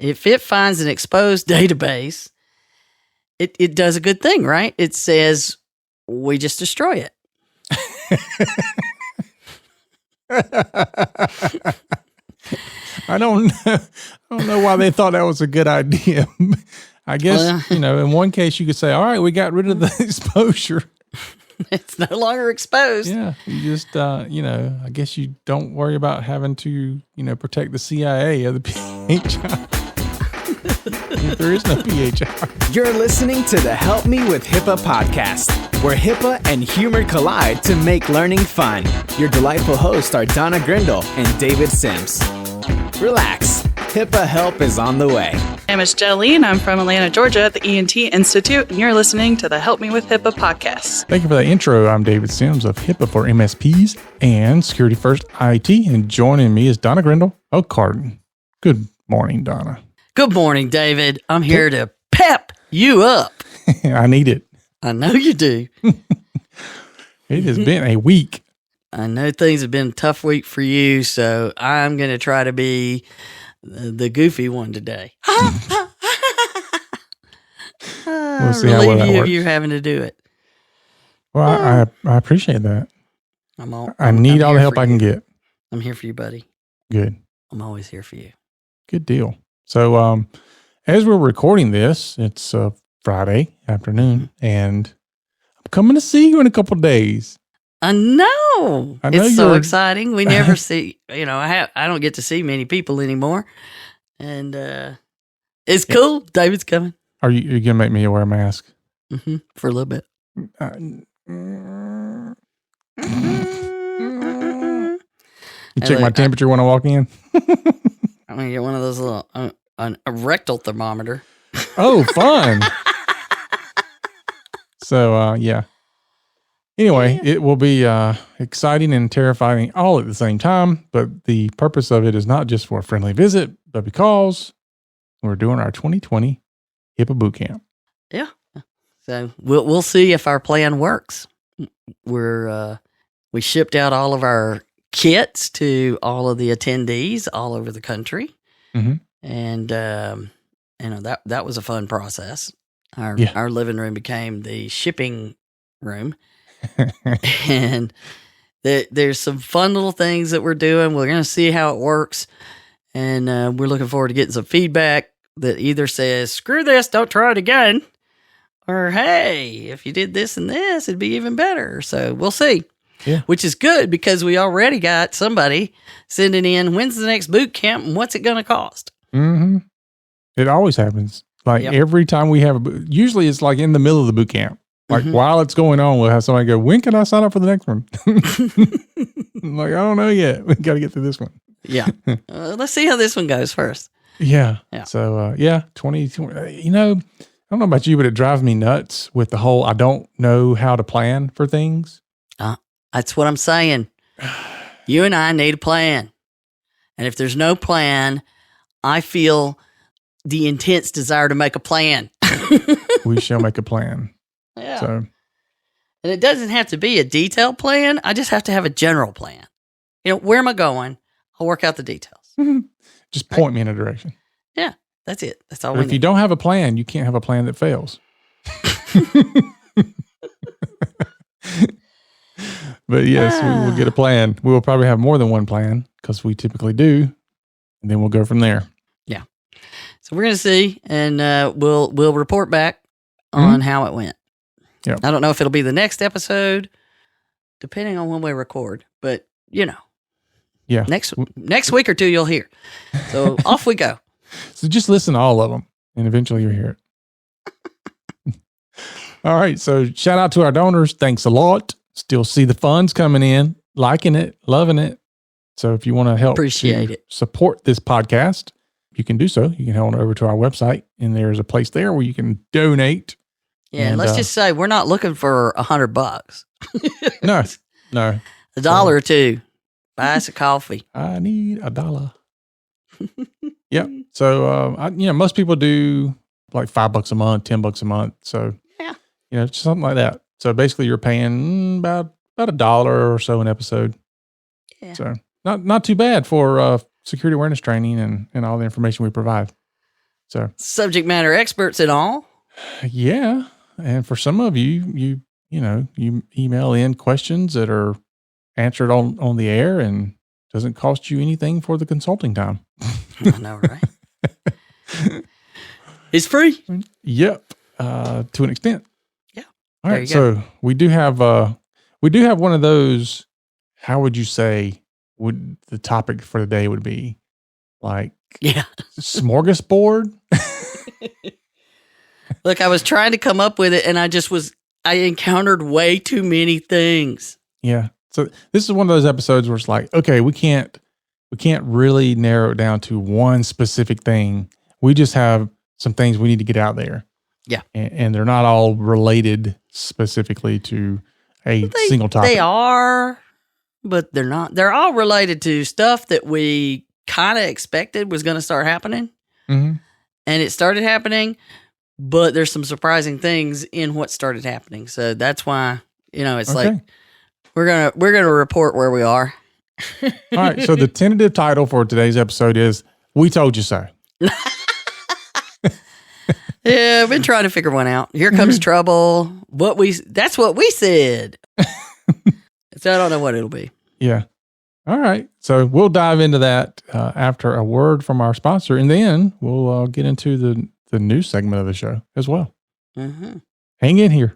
If it finds an exposed database, it does a good thing, right? It says we just destroy it. I don't know why they thought that was a good idea. I guess, in one case you could say, all right, we got rid of the exposure. It's no longer exposed. Yeah. You just, I guess you don't worry about having to, protect the CIA of the PHI. If there is no PHI. You're listening to the Help Me with HIPAA podcast, where HIPAA and humor collide to make learning fun. Your delightful hosts are Donna Grindle and David Sims. Relax. HIPAA help is on the way. I'm Miss Jolene. I'm from Atlanta, Georgia at the ENT Institute, and you're listening to the Help Me with HIPAA podcast. Thank you for that intro. I'm David Sims of HIPAA for MSPs and Security First IT, and joining me is Donna Grindle of Carden. Good morning, Donna. Good morning, David. I'm here to pep you up. I need it. I know you do. It has been a week. I know things have been a tough week for you, so I'm going to try to be the goofy one today. We'll see how well that works. You having to do it. Well, I appreciate that. I need all the help I can get. I'm here for you, buddy. Good. I'm always here for you. Good deal. So, as we're recording this, it's Friday afternoon, and I'm coming to see you in a couple of days. I know it's so exciting. We never see, I don't get to see many people anymore. And it's cool. David's coming. Are you going to make me wear a mask? Mm-hmm, for a little bit. You check my temperature when I walk in? I'm going to get one of those little, a rectal thermometer. Oh, fun. So, yeah. Anyway, It will be exciting and terrifying all at the same time, but the purpose of it is not just for a friendly visit, but because we're doing our 2020 HIPAA boot camp. Yeah. So we'll see if our plan works. We shipped out all of our kits to all of the attendees all over the country. Mm-hmm. And that was a fun process. Our living room became the shipping room. And there's some fun little things that we're doing. We're going to see how it works. And we're looking forward to getting some feedback that either says, screw this, don't try it again. Or, hey, if you did this and this, it'd be even better. So we'll see. Yeah. Which is good because we already got somebody sending in, when's the next boot camp and what's it going to cost? Mm-hmm. It always happens. Like every time we have usually it's like in the middle of the boot camp. Like while it's going on, we'll have somebody go, when can I sign up for the next one? I'm like, I don't know yet. We got to get through this one. Yeah. Let's see how this one goes first. Yeah. So, 2020, I don't know about you, but it drives me nuts with the whole, I don't know how to plan for things. That's what I'm saying. You and I need a plan. And if there's no plan, I feel the intense desire to make a plan. We shall make a plan. Yeah. So, and it doesn't have to be a detailed plan. I just have to have a general plan. Where am I going? I'll work out the details. Just point me in a direction. Yeah, that's it. That's all but we if need. you don't have a plan, you can't have a plan that fails. But yes, we will get a plan. We will probably have more than one plan because we typically do. And then we'll go from there. Yeah. So we're going to see, and we'll report back on how it went. Yeah. I don't know if it'll be the next episode, depending on when we record, but yeah, next week or two you'll hear. So off we go. So just listen to all of them, and eventually you'll hear it. All right. So shout out to our donors. Thanks a lot. Still see the funds coming in, liking it, loving it. So if you want to help support this podcast, you can do so. You can head on over to our website, and there's a place there where you can donate. Yeah, and, let's just say we're not looking for $100. No. $1 or $2. Buy us a coffee. I need $1. Yep. So, most people do like $5 a month, $10 a month. So, just something like that. So basically, you're paying about $1 or so an episode. Yeah. So not too bad for security awareness training and all the information we provide. So subject matter experts and all. Yeah. And for some of you email in questions that are answered on the air and doesn't cost you anything for the consulting time. I know, right? It's free. Yep. To an extent. Yeah. All right. So we do have one of those. How would you say would the topic for the day would be? Like, smorgasbord? Look, I was trying to come up with it and I encountered way too many things. Yeah. So this is one of those episodes where it's like, okay, we can't really narrow it down to one specific thing. We just have some things we need to get out there. Yeah. And they're not all related specifically to a single topic. They are, but they're not. They're all related to stuff that we kind of expected was going to start happening. Mm-hmm. And it started happening, but there's some surprising things in what started happening. So that's why, it's like we're going to report where we are. All right. So the tentative title for today's episode is We Told You So. Yeah, I've been trying to figure one out. Here comes trouble. That's what we said. So I don't know what it'll be. Yeah. All right. So we'll dive into that after a word from our sponsor, and then we'll get into the news segment of the show as well. Mm-hmm. Hang in here.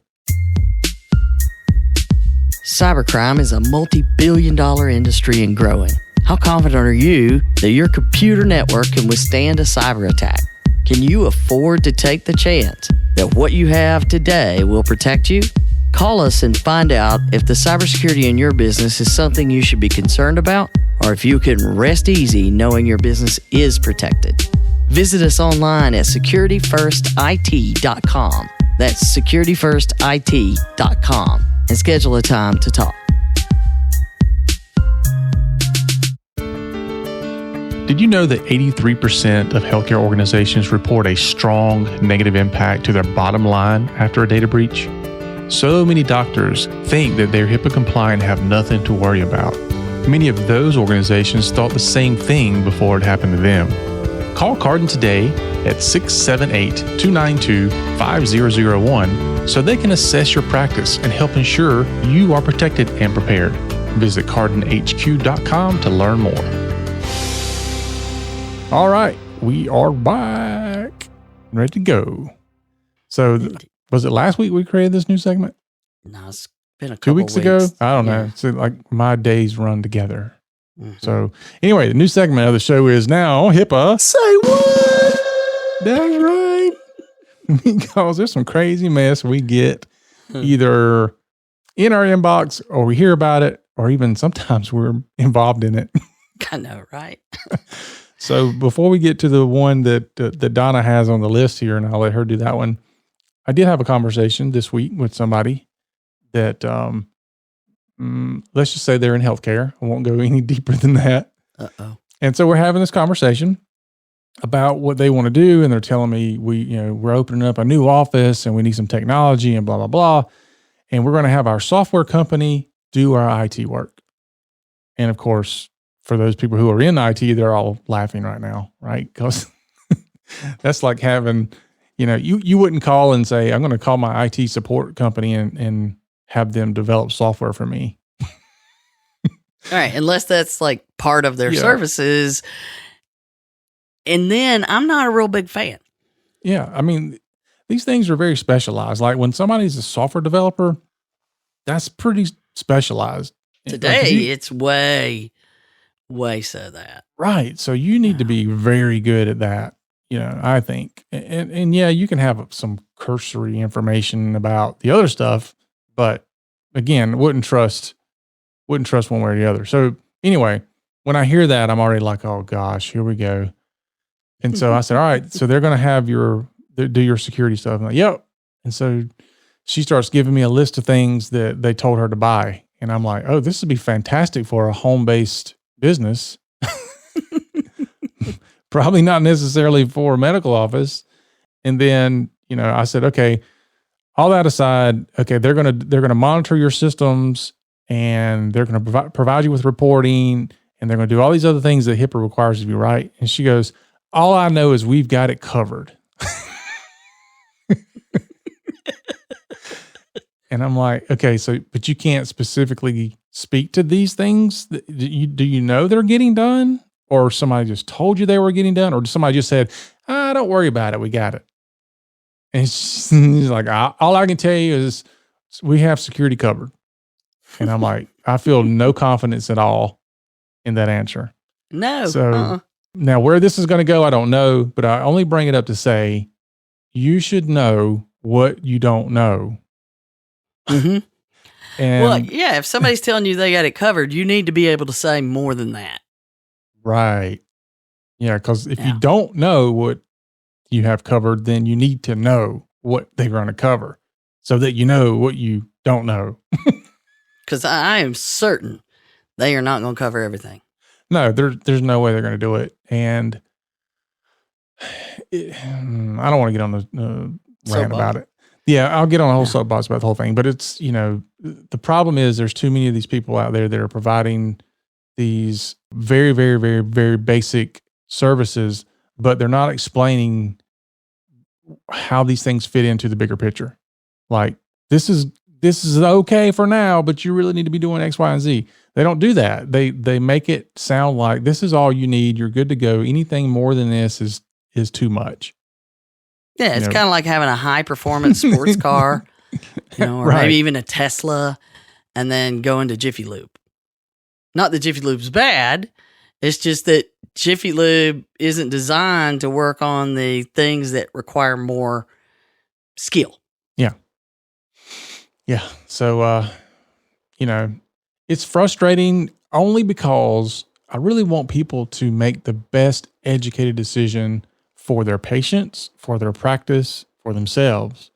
Cybercrime is a multi-billion-dollar industry and growing. How confident are you that your computer network can withstand a cyber attack? Can you afford to take the chance that what you have today will protect you? Call us and find out if the cybersecurity in your business is something you should be concerned about, or if you can rest easy knowing your business is protected. Visit us online at securityfirstit.com. That's securityfirstit.com and schedule a time to talk. Did you know that 83% of healthcare organizations report a strong negative impact to their bottom line after a data breach? So many doctors think that they're HIPAA compliant and have nothing to worry about. Many of those organizations thought the same thing before it happened to them. Call Cardin today at 678-292-5001 so they can assess your practice and help ensure you are protected and prepared. Visit cardinhq.com to learn more. All right, we are back, ready to go. So, was it last week we created this new segment? No, it's been a couple 2 weeks ago. I don't know. So, like my days run together. Mm-hmm. So, anyway, the new segment of the show is now HIPAA. Say what? That's right. Because there's some crazy mess we get either in our inbox or we hear about it, or even sometimes we're involved in it. I know, right? So before we get to the one that Donna has on the list here, and I'll let her do that one, I did have a conversation this week with somebody that, let's just say they're in healthcare. I won't go any deeper than that. Uh-oh. And so we're having this conversation about what they want to do, and they're telling me we're opening up a new office and we need some technology and blah, blah, blah. And we're going to have our software company do our IT work. And of course, for those people who are in IT, they're all laughing right now, right? Because that's like having, you wouldn't call and say, I'm going to call my IT support company and have them develop software for me. All right. Unless that's like part of their services. And then I'm not a real big fan. Yeah. I mean, these things are very specialized. Like when somebody's a software developer, that's pretty specialized. Today, it's way so that. Right. So you need to be very good at that, I think. And yeah, you can have some cursory information about the other stuff, but again, wouldn't trust one way or the other. So anyway, when I hear that, I'm already like, oh gosh, here we go. And so I said, all right, so they're going to have do your security stuff. I'm like, yep. And so she starts giving me a list of things that they told her to buy. And I'm like, oh, this would be fantastic for a home-based business. Probably not necessarily for a medical office. And then, I said, okay, all that aside, okay, they're going to monitor your systems and they're going to provide you with reporting and they're going to do all these other things that HIPAA requires of you, right? And she goes, all I know is we've got it covered. And I'm like, okay, so, but you can't specifically speak to these things. Do you know they're getting done? Or somebody just told you they were getting done? Or somebody just said, don't worry about it. We got it. And she's like, all I can tell you is we have security covered. And I'm like, I feel no confidence at all in that answer. No. So now where this is going to go, I don't know, but I only bring it up to say you should know what you don't know. Mm-hmm. And well, yeah, if somebody's telling you they got it covered, you need to be able to say more than that. Right. Yeah, because if you don't know what you have covered, then you need to know what they're going to cover so that you know what you don't know. Because I am certain they are not going to cover everything. No, there's no way they're going to do it. And I don't want to get on the rant about it. Yeah, I'll get on a whole soapbox about the whole thing. But it's, the problem is there's too many of these people out there that are providing these very, very, very, very basic services, but they're not explaining how these things fit into the bigger picture. Like, this is okay for now, but you really need to be doing X, Y, and Z. They don't do that. They make it sound like this is all you need. You're good to go. Anything more than this is too much. Yeah, it's kind of like having a high performance sports car, or maybe even a Tesla, and then going to Jiffy Lube. Not that Jiffy Lube's bad. It's just that Jiffy Lube isn't designed to work on the things that require more skill. Yeah. Yeah. So, it's frustrating only because I really want people to make the best educated decision for their patients, for their practice, for themselves.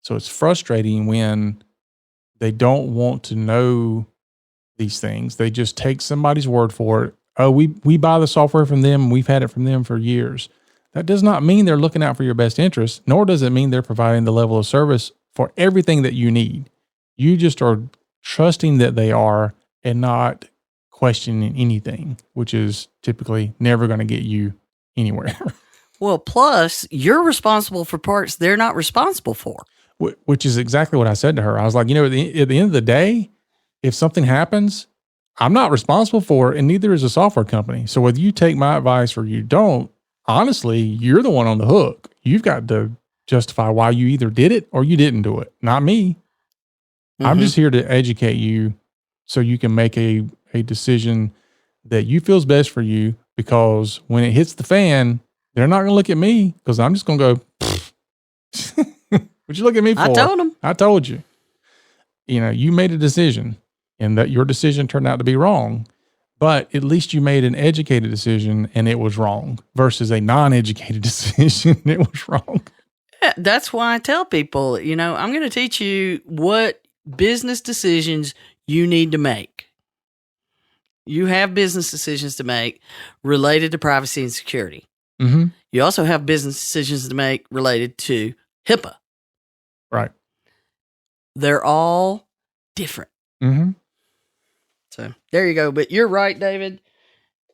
So it's frustrating when they don't want to know these things. They just take somebody's word for it. Oh, we buy the software from them. We've had it from them for years. That does not mean they're looking out for your best interest, nor does it mean they're providing the level of service for everything that you need. You just are trusting that they are and not questioning anything, which is typically never going to get you anywhere. Well, plus, you're responsible for parts they're not responsible for. Which is exactly what I said to her. I was like, at the end of the day, if something happens, I'm not responsible for it, and neither is a software company. So whether you take my advice or you don't, honestly, you're the one on the hook. You've got to justify why you either did it or you didn't do it, not me. Mm-hmm. I'm just here to educate you so you can make a decision that you feels best for you, because when it hits the fan, they're not going to look at me because I'm just going to go, what'd you look at me for? I told them. I told you. You made a decision, and that your decision turned out to be wrong, but at least you made an educated decision and it was wrong versus a non-educated decision. It was wrong. Yeah, that's why I tell people, I'm going to teach you what business decisions you need to make. You have business decisions to make related to privacy and security. Mm-hmm. You also have business decisions to make related to HIPAA. Right. They're all different. Mm-hmm. So there you go. But you're right, David.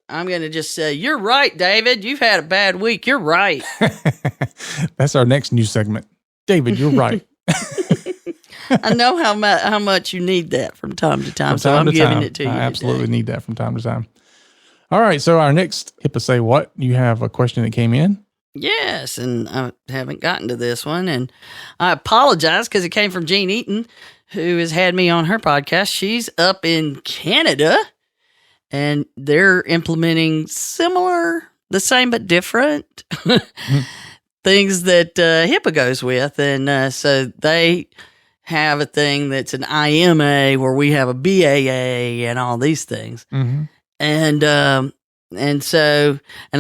I'm going to just say, you're right, David. You've had a bad week. You're right. That's our next news segment. David, you're right. I know how much you need that from time to time. So I'm giving it to you. I absolutely today. need that from time to time. All right. So our next HIPAA Say What? You have a question that came in? Yes. And I haven't gotten to this one. And I apologize because it came from Jean Eaton, who has had me on her podcast. She's up in Canada, and they're implementing the same but different things that HIPAA goes with. And so they have a thing that's an IMA where we have a BAA and all these things. Mm-hmm. And I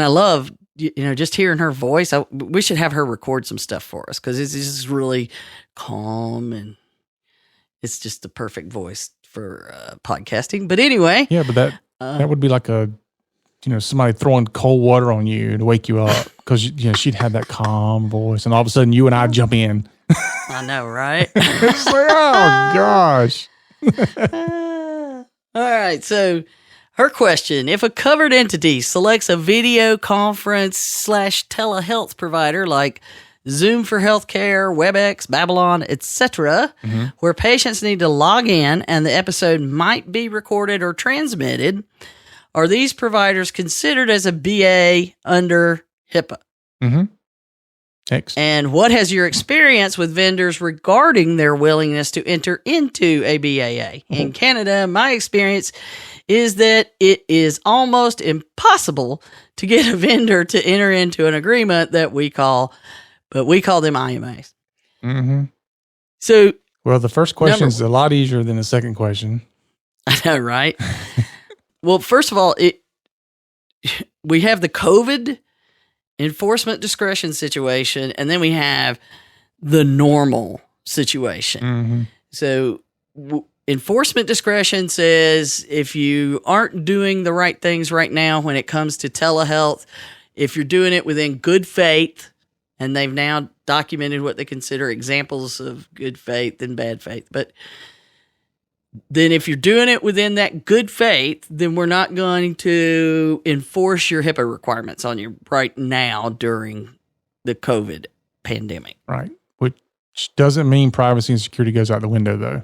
love, just hearing her voice. We should have her record some stuff for us because it's just really calm, and it's just the perfect voice for podcasting. But anyway. Yeah, but that would be like somebody throwing cold water on you to wake you up, because she'd have that calm voice, and all of a sudden you and I jump in. I know, right? It's like, oh gosh. All right. So Her question, if a covered entity selects a video conference / telehealth provider like Zoom for Healthcare, WebEx, Babylon, etc., where patients need to log in and the episode might be recorded or transmitted, are these providers considered as a BA under HIPAA? Excellent. And what has your experience with vendors regarding their willingness to enter into a BAA? In Canada, my experience is that it is almost impossible to get a vendor to enter into an agreement that we call them IMAs. So, well, the first question is a lot easier than the second question. I know, right? Well, first of all, we have the COVID enforcement discretion situation, and then we have the normal situation. So enforcement discretion says if you aren't doing the right things right now when it comes to telehealth, if you're doing it within good faith, and they've now documented what they consider examples of good faith and bad faith, but then if you're doing it within that good faith, then we're not going to enforce your HIPAA requirements on you right now during the COVID pandemic. Right. Which doesn't mean privacy and security goes out the window, though.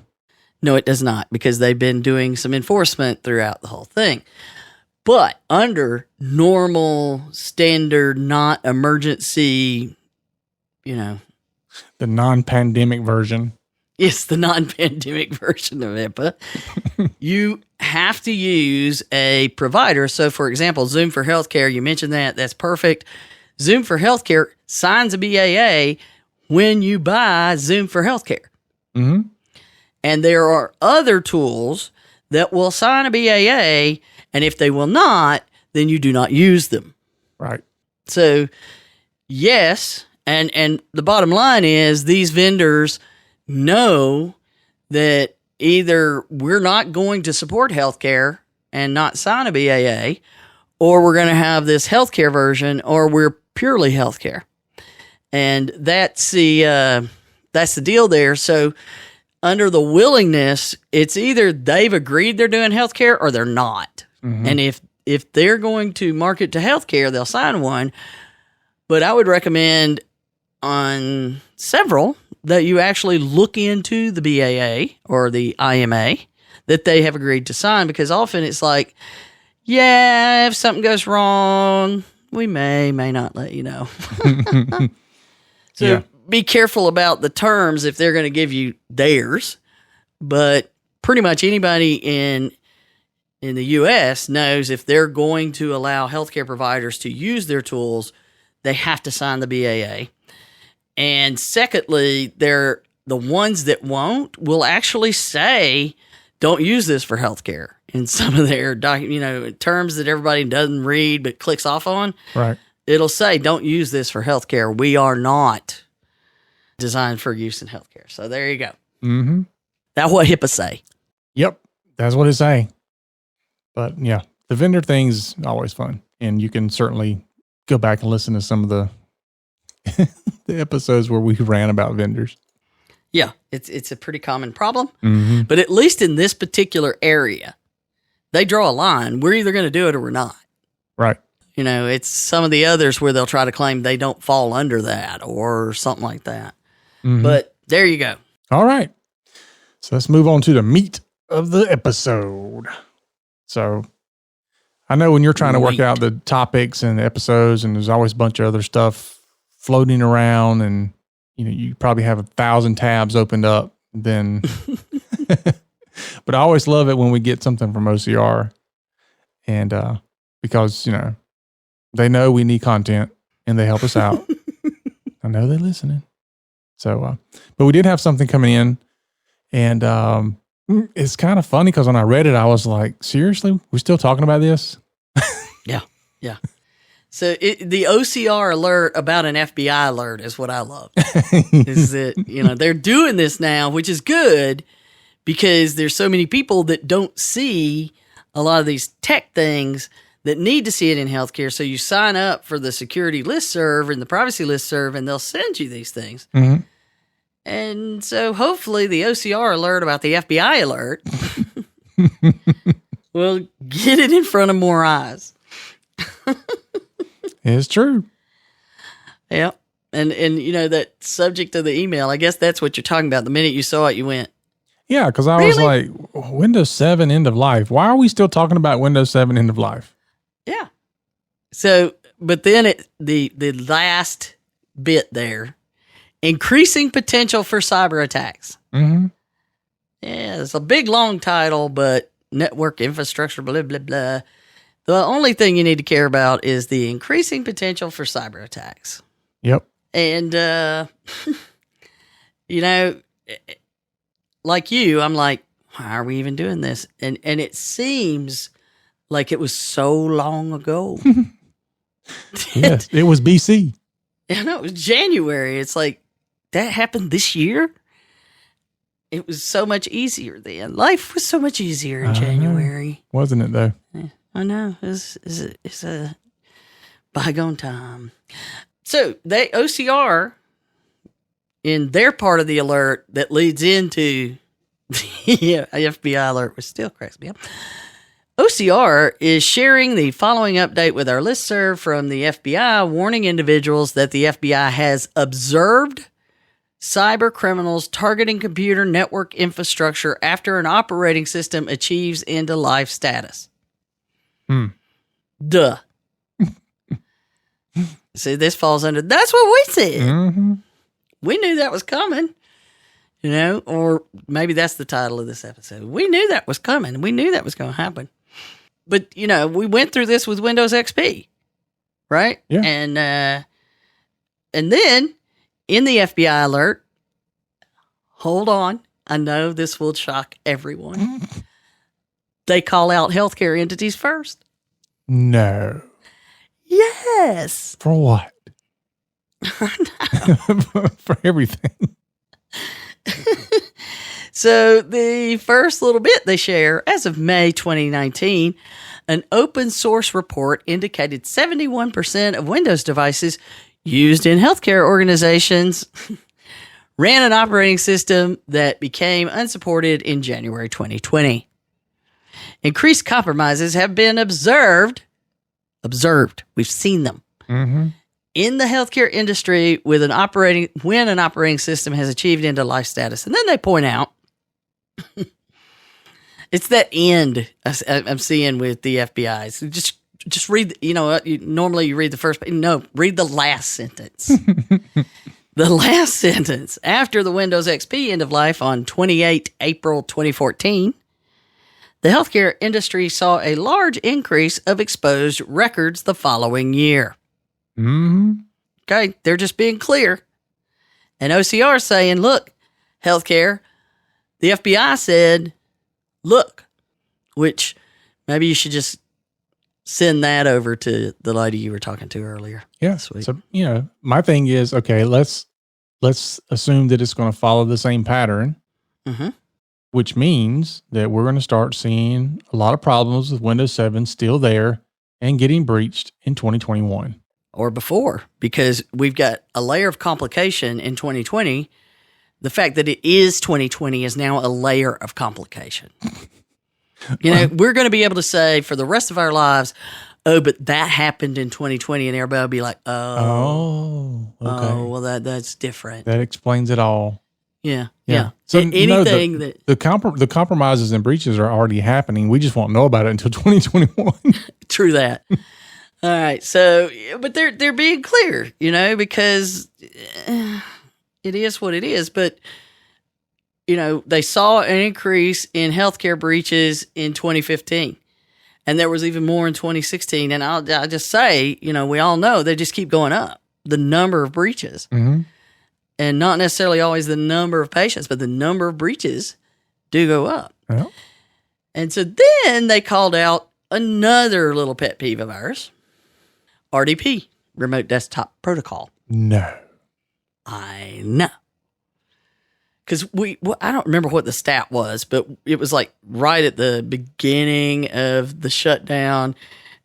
No, it does not, because they've been doing some enforcement throughout the whole thing. But under normal, standard, not emergency, the non-pandemic version. It's the non-pandemic version of HIPAA. You have to use a provider. So, for example, Zoom for Healthcare, you mentioned that. That's perfect. Zoom for Healthcare signs a BAA when you buy Zoom for Healthcare. And there are other tools that will sign a BAA, and if they will not, then you do not use them. Right. So, yes, and the bottom line is these vendors know that either we're not going to support healthcare and not sign a BAA, or we're going to have this healthcare version, or we're purely healthcare. And that's the deal there. So under the willingness, it's either they've agreed they're doing healthcare or they're not. And if they're going to market to healthcare, they'll sign one. But I would recommend on several that you actually look into the BAA or the IMA that they have agreed to sign, because often it's like, yeah, if something goes wrong, we may not let you know. So be careful about the terms if they're going to give you theirs. But pretty much anybody in the U.S. knows if they're going to allow healthcare providers to use their tools, they have to sign the BAA. And secondly, the ones that won't will actually say, don't use this for healthcare in some of their terms that everybody doesn't read but clicks off on. Right. It'll say, don't use this for healthcare. We are not designed for use in healthcare. So there you go. That's what HIPAA say. Yep. That's what it say. But yeah, the vendor thing's always fun. And you can certainly go back and listen to some of the episodes where we ran about vendors. Yeah, it's a pretty common problem. But at least in this particular area, they draw a line. We're either going to do it or we're not. Right. It's some of the others where they'll try to claim they don't fall under that or something like that. But there you go. All right. So let's move on to the meat of the episode. So I know when you're trying to work out the topics and the episodes, and there's always a bunch of other stuff floating around, and you probably have 1,000 tabs opened up. Then, but I always love it when we get something from OCR, and because they know we need content and they help us out. I know they're listening. So, but we did have something coming in, and it's kind of funny because when I read it, I was like, seriously, we're still talking about this? Yeah. So the OCR alert about an FBI alert is what I love. Is that, they're doing this now, which is good because there's so many people that don't see a lot of these tech things that need to see it in healthcare. So you sign up for the security listserv and the privacy listserv, and they'll send you these things. And so hopefully the OCR alert about the FBI alert will Get it in front of more eyes. It's true. Yeah. And that subject of the email, I guess that's what you're talking about. The minute you saw it, you went, Yeah, because I was like, Windows 7 end of life. Why are we still talking about Windows 7 end of life? yeah. So, but then the last bit there, increasing potential for cyber attacks. Mm-hmm. Yeah, it's a big, long title, but network infrastructure, blah, blah, blah. The only thing you need to care about is the increasing potential for cyber attacks. Yep. And, like you, I'm like, why are we even doing this? And it seems like it was so long ago. Yes, it was BC. I know, it was January. It's like, that happened this year? It was so much easier then. Life was so much easier in January. Wasn't it, though? Yeah, I know. It's a bygone time. So, OCR, in their part of the alert that leads into the FBI alert, which still cracks me up. OCR is sharing the following update with our listserv from the FBI, warning individuals that the FBI has observed cyber criminals targeting computer network infrastructure after an operating system achieves end-of-life status. Duh. See, this falls under, that's what we said. Mm-hmm. We knew that was coming, or maybe that's the title of this episode. We knew that was coming. We knew that was going to happen. But, we went through this with Windows XP, right? Yeah. And then in the FBI alert, hold on, I know this will shock everyone. They call out healthcare entities first. No. Yes. For what? For everything. So the first little bit they share, as of May 2019, an open source report indicated 71% of Windows devices used in healthcare organizations ran an operating system that became unsupported in January 2020. Increased compromises have been observed. We've seen them. Mm-hmm. In the healthcare industry when an operating system has achieved end-of-life status. And then they point out, it's that end I'm seeing with the FBI. So just read, normally you read the first page. No, read the last sentence. The last sentence. After the Windows XP end of life on 28 April 2014, the healthcare industry saw a large increase of exposed records the following year. Mm-hmm. Okay, they're just being clear. And OCR is saying, look, healthcare, the FBI said, look, which maybe you should just send that over to the lady you were talking to earlier. Yeah. Sweet. So, my thing is, okay, let's assume that it's going to follow the same pattern, which means that we're going to start seeing a lot of problems with Windows 7 still there and getting breached in 2021. Or before, because we've got a layer of complication in 2020. The fact that it is 2020 is now a layer of complication. We're going to be able to say for the rest of our lives, oh, but that happened in 2020, and everybody will be like, okay. Oh, well, that's different. That explains it all. Yeah. So anything the compromises and breaches are already happening. We just won't know about it until 2021. True that. All right. So, but they're being clear, because it is what it is. But, they saw an increase in healthcare breaches in 2015. And there was even more in 2016. And I'll just say, we all know they just keep going up, the number of breaches. Mm-hmm. And not necessarily always the number of patients, but the number of breaches do go up. Yeah. And so then they called out another little pet peeve of ours, RDP, Remote Desktop Protocol. No. I know. Because I don't remember what the stat was, but it was like right at the beginning of the shutdown,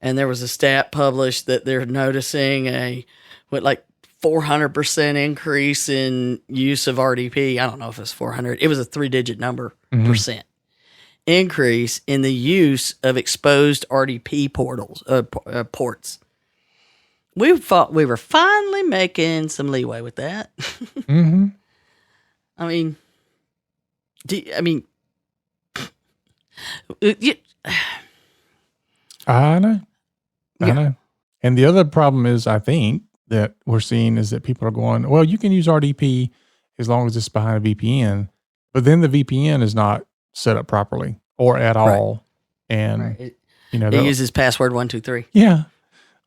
and there was a stat published that they're noticing a 400% increase in use of RDP. I don't know if it's 400. It was a 3-digit number percent increase in the use of exposed RDP ports. We thought we were finally making some leeway with that. Mm-hmm. I mean, I know. Yeah. I know. And the other problem is, I think, that we're seeing is that people are going, well, you can use RDP as long as it's behind a VPN, but then the VPN is not set up properly or at all. And, It it uses password 123. Yeah.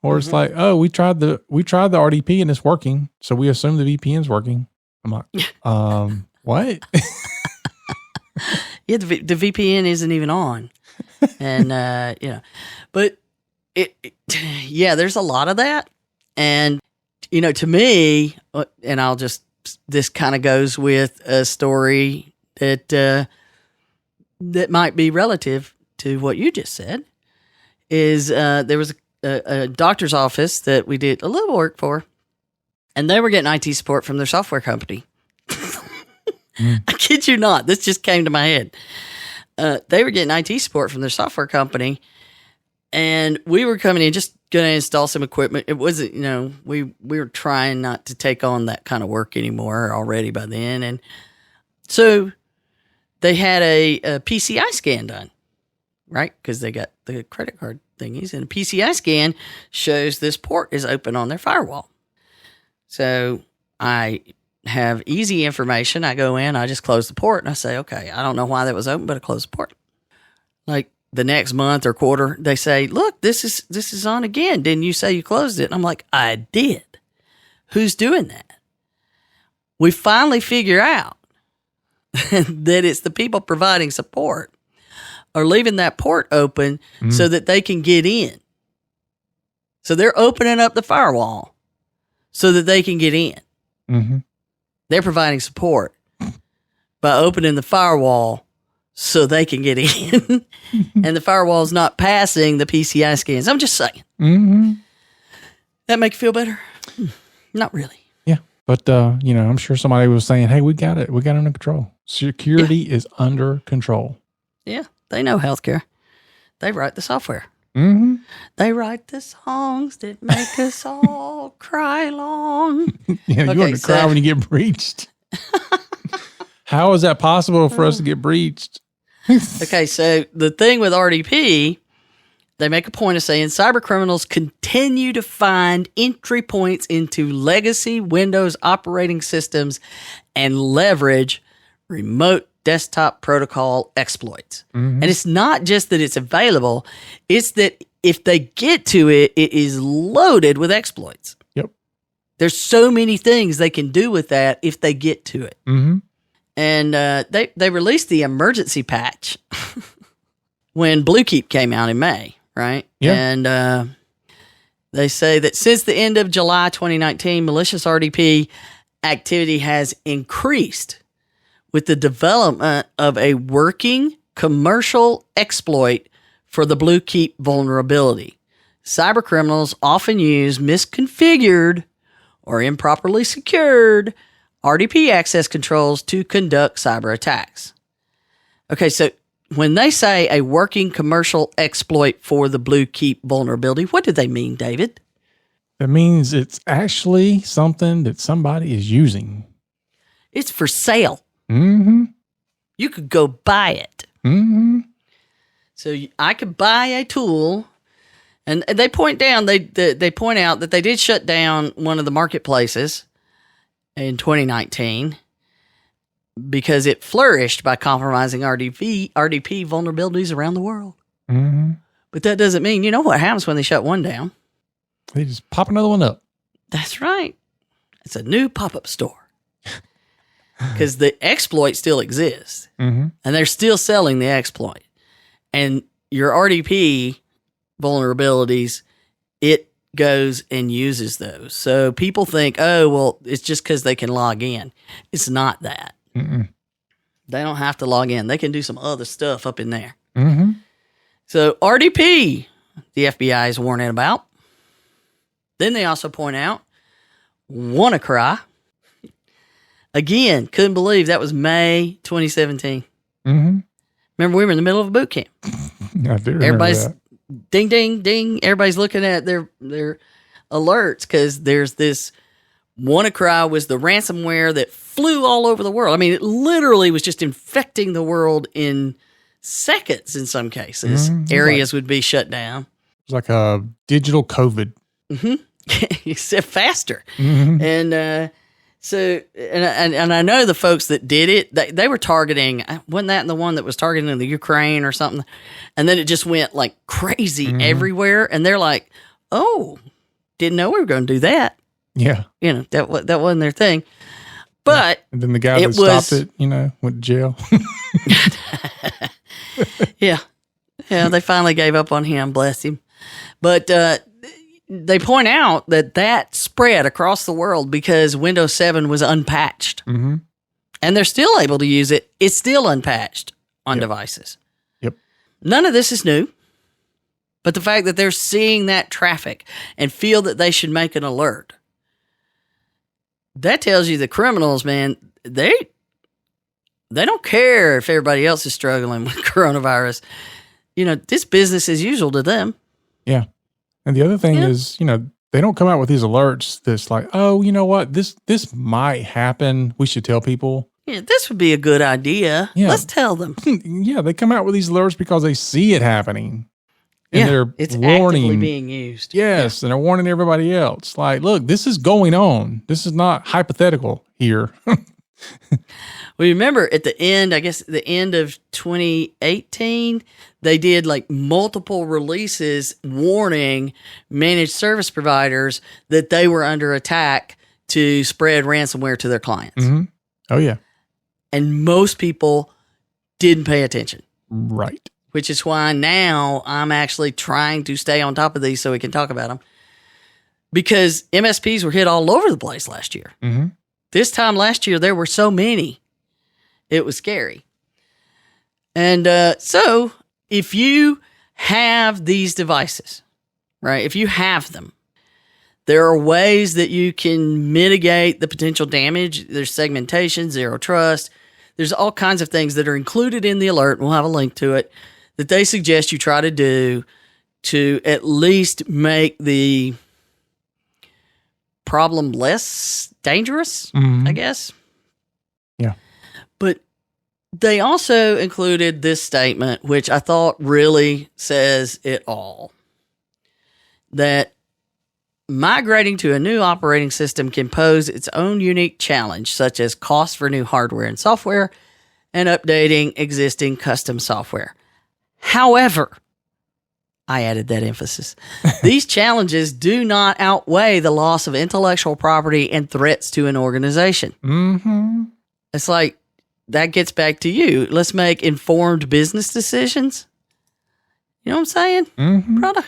Or it's like, oh, we tried the RDP and it's working. So we assume the VPN's working. I'm like, what? Yeah, the VPN isn't even on. And, but there's a lot of that. And, to me, and this kind of goes with a story that might be relative to what you just said, is there was a doctor's office that we did a little work for, and they were getting IT support from their software company. I kid you not. This just came to my head. They were getting IT support from their software company, and we were coming in just going to install some equipment. It wasn't, we were trying not to take on that kind of work anymore already by then. And so they had a PCI scan done, right? Because they got the credit card thingies, and a PCI scan shows this port is open on their firewall. So I have easy information. I go in, I just close the port, and I say, okay, I don't know why that was open, but I closed the port. Like the next month or quarter, they say, look, this is on again. Didn't you say you closed it? And I'm like, I did. Who's doing that? We finally figure out that it's the people providing support are leaving that port open so that they can get in. So they're opening up the firewall so that they can get in. Mm-hmm. They're providing support by opening the firewall so they can get in. And the firewall is not passing the PCI scans. I'm just saying. Mm-hmm. That make you feel better? Not really. Yeah. But, I'm sure somebody was saying, hey, we got it. We got it under control. Security is under control. Yeah. They know healthcare. They write the software. Mm-hmm. They write the songs that make us all cry long. Yeah, you want to cry when you get breached. How is that possible for us to get breached? Okay, so the thing with RDP, they make a point of saying cyber criminals continue to find entry points into legacy Windows operating systems and leverage remote desktop protocol exploits. Mm-hmm. And it's not just that it's available, it's that if they get to it, it is loaded with exploits. Yep. There's so many things they can do with that if they get to it. Mm-hmm. And they released the emergency patch when Bluekeep came out in May, right? Yeah. And they say that since the end of July 2019, malicious RDP activity has increased with the development of a working commercial exploit for the Bluekeep vulnerability. Cybercriminals often use misconfigured or improperly secured RDP access controls to conduct cyber attacks. Okay, so when they say a working commercial exploit for the Bluekeep vulnerability, what do they mean, David? That means it's actually something that somebody is using. It's for sale. Mm-hmm. You could go buy it. Mm-hmm. So I could buy a tool, and they point out that they did shut down one of the marketplaces in 2019 because it flourished by compromising RDP vulnerabilities around the world. Mm-hmm. But that doesn't mean, you know what happens when they shut one down? They just pop another one up. That's right. It's a new pop-up store. Because the exploit still exists. Mm-hmm. And they're still selling the exploit. And your RDP vulnerabilities, it goes and uses those. So people think, oh, well, it's just because they can log in. It's not that. Mm-mm. They don't have to log in. They can do some other stuff up in there. Mm-hmm. So RDP, the FBI is warning about. Then they also point out WannaCry. Again, couldn't believe that was May 2017. Mm-hmm. Remember, we were in the middle of a boot camp. I do remember Everybody's that. ding, ding, ding. Everybody's looking at their alerts because there's this WannaCry was the ransomware that flew all over the world. I mean, it literally was just infecting the world in seconds in some cases. Areas would be shut down. It was like a digital COVID. Except faster. And so I know the folks that did it, they were targeting, wasn't that the one that was targeting the Ukraine or something? And then it just went like crazy everywhere. And they're like, oh, didn't know we were going to do that. Yeah. You know, that wasn't their thing. But and then the guy that stopped it, you know, went to jail. Yeah. Yeah, they finally gave up on him, bless him. But they point out that spread across the world because Windows 7 was unpatched. And they're still able to use it. It's still unpatched on devices. Yep. None of this is new. But the fact that they're seeing that traffic and feel that they should make an alert, that tells you the criminals, man, they don't care if everybody else is struggling with coronavirus. You know, this business as usual to them. Yeah. And the other thing is, you know, they don't come out with these alerts that's like, oh, you know what, this might happen. We should tell people. Yeah, this would be a good idea. Yeah. Let's tell them. Yeah, they come out with these alerts because they see it happening. And they're it's warning, actively being used. Yes, and they're warning everybody else. Like, look, this is going on. This is not hypothetical here. Well, remember at the end, I guess the end of 2018, they did like multiple releases warning managed service providers that they were under attack to spread ransomware to their clients. Oh, yeah. And most people didn't pay attention. Right. Which is why now I'm actually trying to stay on top of these so we can talk about them. Because MSPs were hit all over the place last year. This time last year, there were so many. It was scary. And so if you have these devices, right, if you have them, there are ways that you can mitigate the potential damage. There's segmentation, zero trust. There's all kinds of things that are included in the alert. We'll have a link to it that they suggest you try to do to at least make the problem less dangerous, I guess. Yeah. But they also included this statement, which I thought really says it all. That migrating to a new operating system can pose its own unique challenge, such as costs for new hardware and software and updating existing custom software. However, I added that emphasis. These challenges do not outweigh the loss of intellectual property and threats to an organization. It's like, that gets back to you. Let's make informed business decisions. You know what I'm saying, brother?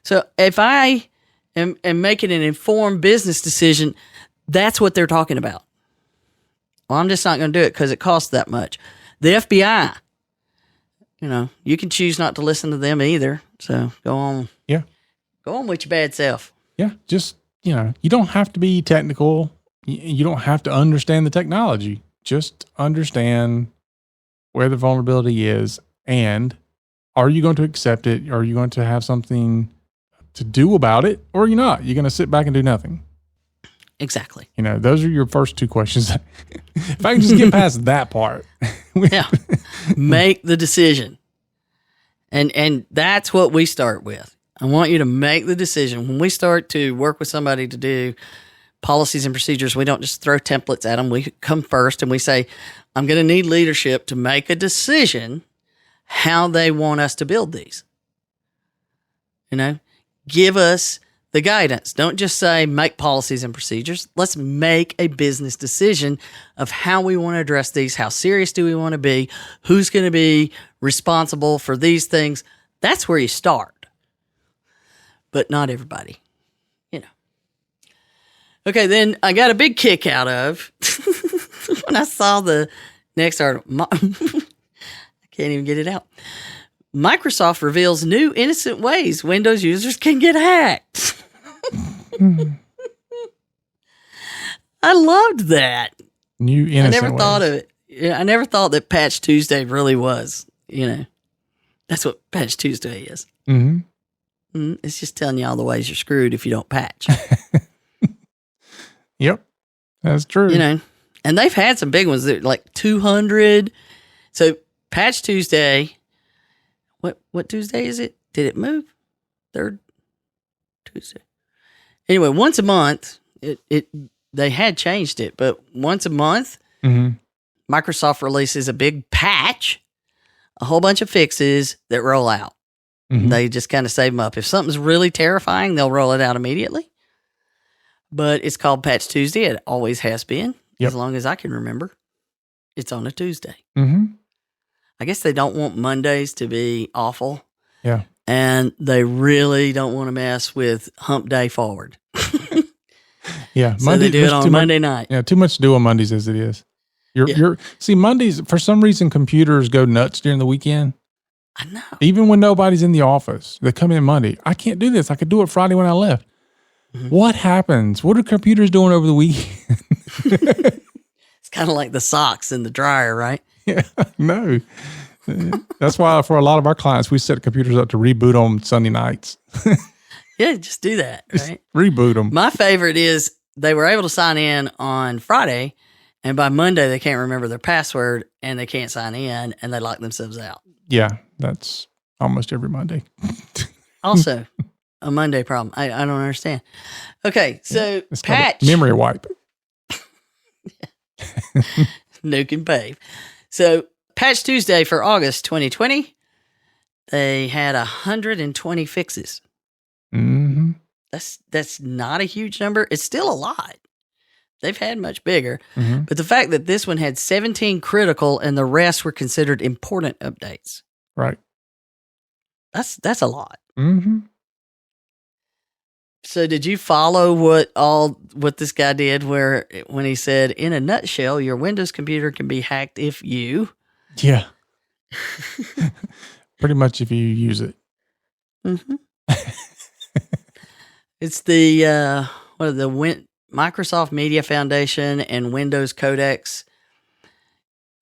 So if I am making an informed business decision, that's what they're talking about. Well, I'm just not going to do it because it costs that much. The FBI, you know, you can choose not to listen to them either. So go on. Yeah. Go on with your bad self. Yeah. Just, you know, you don't have to be technical. You don't have to understand the technology. Just understand where the vulnerability is and are you going to accept it? Are you going to have something to do about it or are you not? You're going to sit back and do nothing. Exactly. You know, those are your first two questions. If I can just get past that part. Yeah. Make the decision. And that's what we start with. I want you to make the decision. When we start to work with somebody to do policies and procedures, we don't just throw templates at them. We come first and we say, I'm going to need leadership to make a decision how they want us to build these. You know, give us the guidance. Don't just say make policies and procedures. Let's make a business decision of how we want to address these. How serious do we want to be? Who's going to be responsible for these things? That's where you start. But not everybody, you know. Okay, then I got a big kick out of when I saw the next article. I can't even get it out. Microsoft reveals new innocent ways Windows users can get hacked. I loved that. New innocent I never thought of it. I never thought that Patch Tuesday really was That's what Patch Tuesday is. Mm-hmm. It's just telling you all the ways you're screwed if you don't patch. Yep, that's true. And they've had some big ones. They're like 200. So Patch Tuesday. What Tuesday is it? Did it move? Third Tuesday. Anyway, once a month. They had changed it, but once a month, Microsoft releases a big patch, a whole bunch of fixes that roll out. They just kind of save them up. If something's really terrifying, they'll roll it out immediately. But it's called Patch Tuesday. It always has been, as long as I can remember. It's on a Tuesday. I guess they don't want Mondays to be awful. Yeah. And they really don't want to mess with hump day forward. Yeah. So they do it on Monday night. Yeah, too much to do on Mondays as it is. See, Mondays, for some reason, computers go nuts during the weekend. I know. Even when nobody's in the office, they come in Monday. I can't do this. I could do it Friday when I left. What happens? What are computers doing over the weekend? It's kind of like the socks in the dryer, right? Yeah, no. That's why for a lot of our clients, we set computers up to reboot on Sunday nights. Yeah, just do that, right? Just reboot them. My favorite is they were able to sign in on Friday, and by Monday they can't remember their password, and they can't sign in, and they lock themselves out. Yeah, that's almost every Monday. Also, a Monday problem. I don't understand. Okay, so It's patch. memory wipe. Nuke and pave. So Patch Tuesday for August 2020, they had 120 fixes. Mm-hmm. That's not a huge number. It's still a lot. They've had much bigger. Mm-hmm. But the fact that this one had 17 critical and the rest were considered important updates. Right. That's a lot. Mm-hmm. So did you follow what this guy did when he said, in a nutshell, your Windows computer can be hacked if you... Yeah. Pretty much if you use it. Mm-hmm. It's the Microsoft Media Foundation and Windows Codex.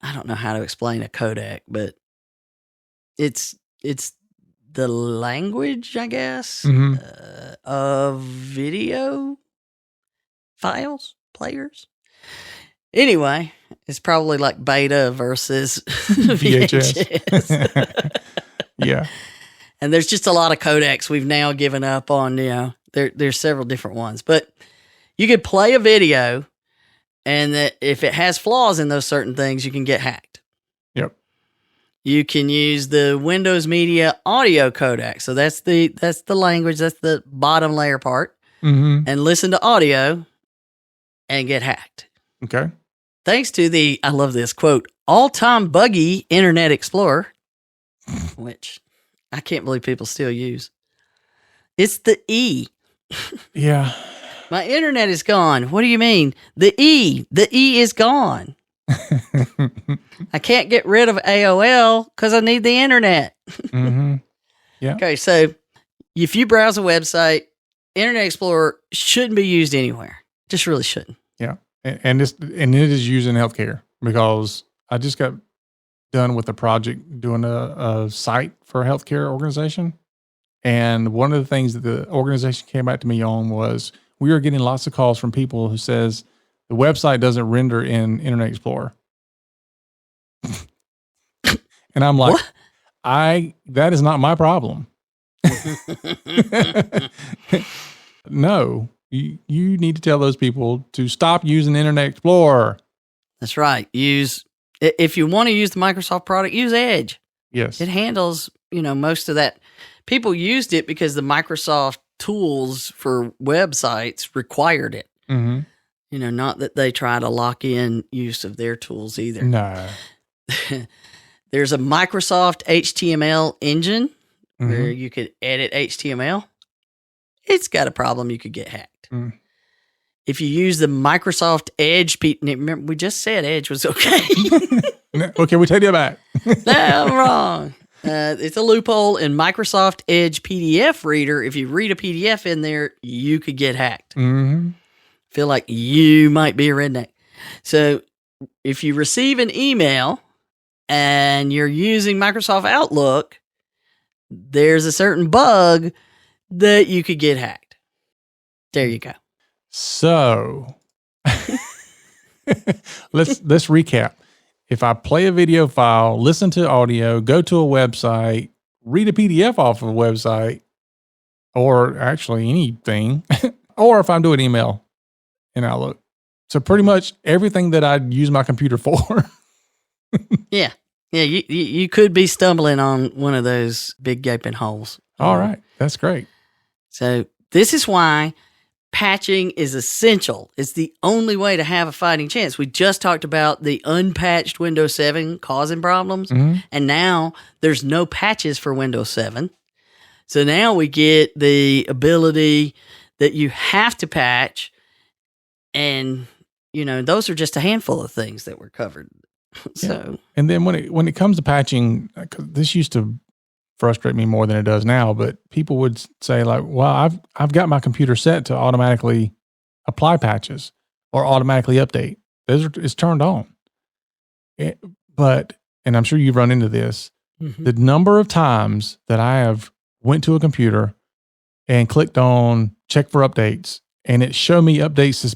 I don't know how to explain a codec, but it's the language, I guess, of video files, players. Anyway, it's probably like beta versus VHS. Yeah. And there's just a lot of codecs we've now given up on, there's several different ones. But you could play a video, and that if it has flaws in those certain things, you can get hacked. Yep. You can use the Windows Media audio codec. So that's the language, that's the bottom layer part. Mm-hmm. And listen to audio and get hacked. Okay. Thanks to I love this quote, all-time buggy Internet Explorer, which I can't believe people still use. It's the E. Yeah. My internet is gone. What do you mean? The E is gone. I can't get rid of AOL because I need the internet. Mm-hmm. Yeah. Okay, so if you browse a website, Internet Explorer shouldn't be used anywhere. Just really shouldn't. Yeah. And it is used in healthcare, because I just got done with a project doing a site for a healthcare organization. And one of the things that the organization came back to me on was we were getting lots of calls from people who says the website doesn't render in Internet Explorer. And I'm like, What? That is not my problem. No, you need to tell those people to stop using Internet Explorer. That's right. If you want to use the Microsoft product, use Edge. Yes. It handles, most of that. People used it because the Microsoft tools for websites required it. Mm-hmm. Not that they try to lock in use of their tools either. No. There's a Microsoft HTML engine where you could edit HTML. It's got a problem. You could get hacked. Mm. If you use the Microsoft Edge, remember we just said Edge was okay. Okay, we take it back. No, I'm wrong. It's a loophole in Microsoft Edge PDF Reader. If you read a PDF in there, you could get hacked. Mm-hmm. Feel like you might be a redneck. So if you receive an email and you're using Microsoft Outlook, there's a certain bug that you could get hacked. There you go. So let's recap. If I play a video file, listen to audio, go to a website, read a PDF off of a website, or actually anything, or if I'm doing email in Outlook. So pretty much everything that I'd use my computer for. Yeah. Yeah, you could be stumbling on one of those big gaping holes. All right. That's great. So this is why patching is essential. It's the only way to have a fighting chance. We just talked about the unpatched Windows 7 causing problems, and now there's no patches for Windows 7. So now we get the ability that you have to patch, and those are just a handful of things that were covered. So, and then when it comes to patching, 'cause this used to frustrate me more than it does now, but people would say like, well, I've got my computer set to automatically apply patches or automatically update. It's turned on. And I'm sure you've run into this, the number of times that I have went to a computer and clicked on check for updates, and it showed me updates